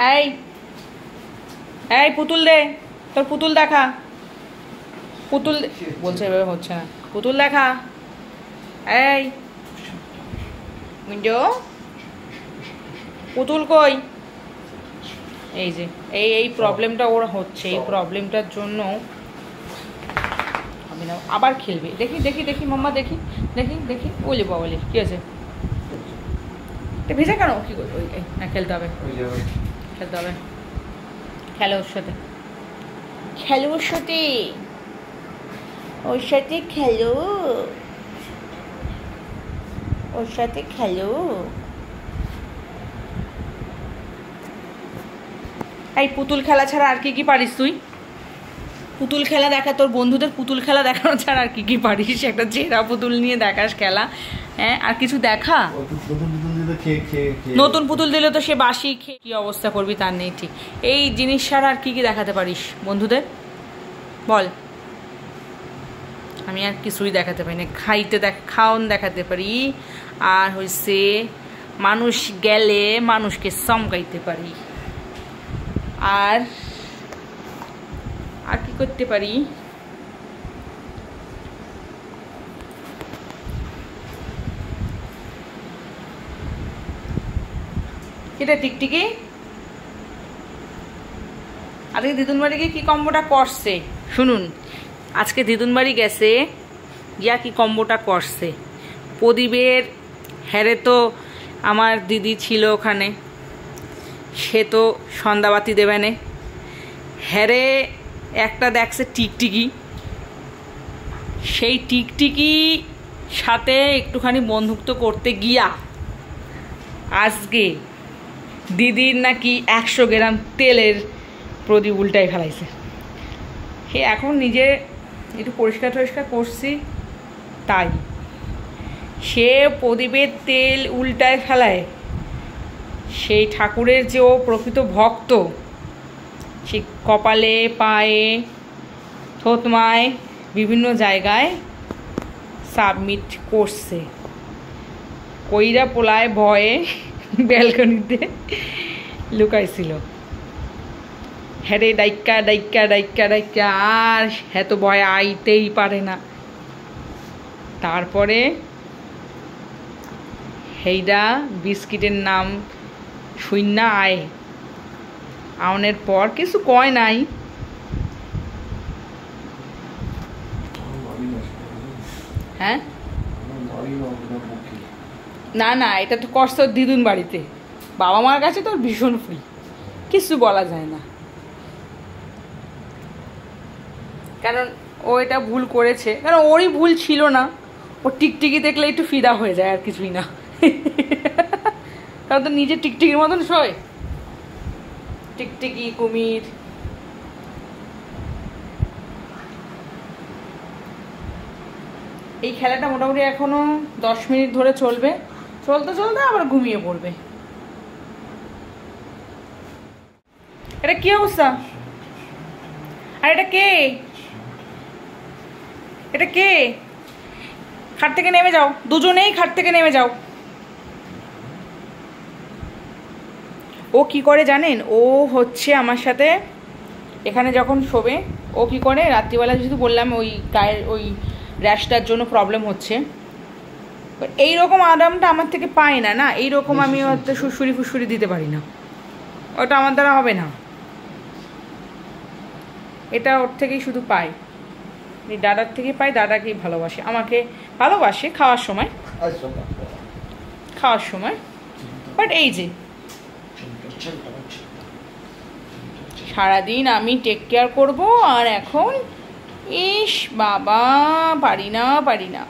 এই এই পুতুল দে, তোর পুতুল দেখা। পুতুল বলছে এভাবে হচ্ছে না, পুতুল দেখা। এই মিন্টু, পুতুল কই? এই যে এই প্রবলেমটা ওর হচ্ছে, এই প্রবলেমটার জন্য আমি না আবার খেলবে। দেখি দেখি দেখি মাম্মা, দেখি দেখি দেখি। বলি বাবলি কি আছে? ভেজা কেন? কি করবো? না খেলতে হবে, খেলতে হবে। খেলো ওর সাথে, খেলো ওর সাথে, ওর সাথে খেলো, ওর সাথে খেলো। এই পুতুল খেলা ছাড়া আর কি কি পারিস তুই? পুতুল খেলা দেখা, তোর বন্ধুদের পুতুল খেলা দেখানো ছাড়া আর কি কি পারিস? একটা জেরা পুতুল নিয়ে দেখাস খেলা, হ্যাঁ? আর কিছু দেখা? নতুন পুতুল দিলে তো সে বাসি খেয়ে কি অবস্থা করবি তার নেই ঠিক। এই জিনিস ছাড়া আর কি কি দেখাতে পারিস বন্ধুদের বল? আমি আর কিছুই দেখাতে পারি না। খাওন দেখাতে পারি, আর হইছে মানুষ গেলে মানুষকে চমকাইতে পারি, আর আর কি করতে পারি? এটা টিকটিকি আজকে দিদুন বাড়ি গিয়ে কি কম্বোটা করছে শুনুন। আজকে দিদুন বাড়ি গেছে, গিয়া কি কম্বোটা করছে। প্রদীপের হ্যারে তো আমার দিদি ছিল ওখানে, সে তো সন্ধ্যাবাতি দেবে না। হ্যারে একটা দেখছে টিকটিকি, সেই টিকটিকি সাথে একটুখানি বন্ধুত্ব করতে গিয়া আজকে দিদির নাকি 100 গ্রাম তেলের প্রদীপ উল্টাই ফেলাইছে। সে এখন নিজে একটু পরিষ্কার টরিষ্কার করছি, তাই সে প্রদীপের তেল উল্টায় ফেলায়। সেই ঠাকুরের যে ও প্রকৃত ভক্ত, সে কপালে, পায়ে, থতমায়, বিভিন্ন জায়গায় সাবমিট করছে। কইরা পোলায় ভয়ে ব্যালকনিতে লুকাইছিল। হ্যাঁ রে, ডাইক্কা ডাইক্কা ডাইক্কা ডাইক্কা, আর হ্যাঁ তো ভয় আইতেই পারে না। তারপরে হেইডা বিস্কিটের নাম শূন্যা আয় আউনের পর কিছু কয় নাই। হ্যাঁ না না, এটা তো করছ দিদুন বাড়িতে, বাবা মার কাছে তোর ভীষণ ফ্রি, কিছু বলা যায় না। কারণ ও এটা ভুল করেছে, কারণ ওরই ভুল ছিল না। ও টিকটিকি দেখলে একটু ফিদা হয়ে যায়, আর কিছুই না। কারণ তো নিজে টিকটিকির মতন শোয়, টিকটিকি কুমির। এই খেলাটা মোটামুটি এখনো 10 মিনিট ধরে চলবে, চলতে চলতে আবার ঘুমিয়ে পড়বে। এটা কি অবস্থা? আর এটা কে? এটা কে? খাট থেকে নেমে যাও, দুজনেই খাট থেকে নেমে যাও। ও কি করে জানেন? ও হচ্ছে আমার সাথে এখানে যখন শোবে, ও কি করে রাত্রিবেলা, যেহেতু বললাম ওই গায়ের ওই র্যাশটার জন্য প্রবলেম হচ্ছে, এইরকম আরামটা আমার থেকে পায় না। না এইরকম আমি হয়তো ফুসফুরি ফুসফুরি দিতে পারি না, ওটা আমার দ্বারা হবে না। এটা ওর থেকেই শুধু পাই, দাদার থেকে পাই, দাদাকেই ভালোবাসে, আমাকে ভালোবাসে খাওয়ার সময়, খাওয়ার সময়। বাট এই যে সারাদিন আমি টেক কেয়ার করবো, আর এখন ইস বাবা পারি না পারি না।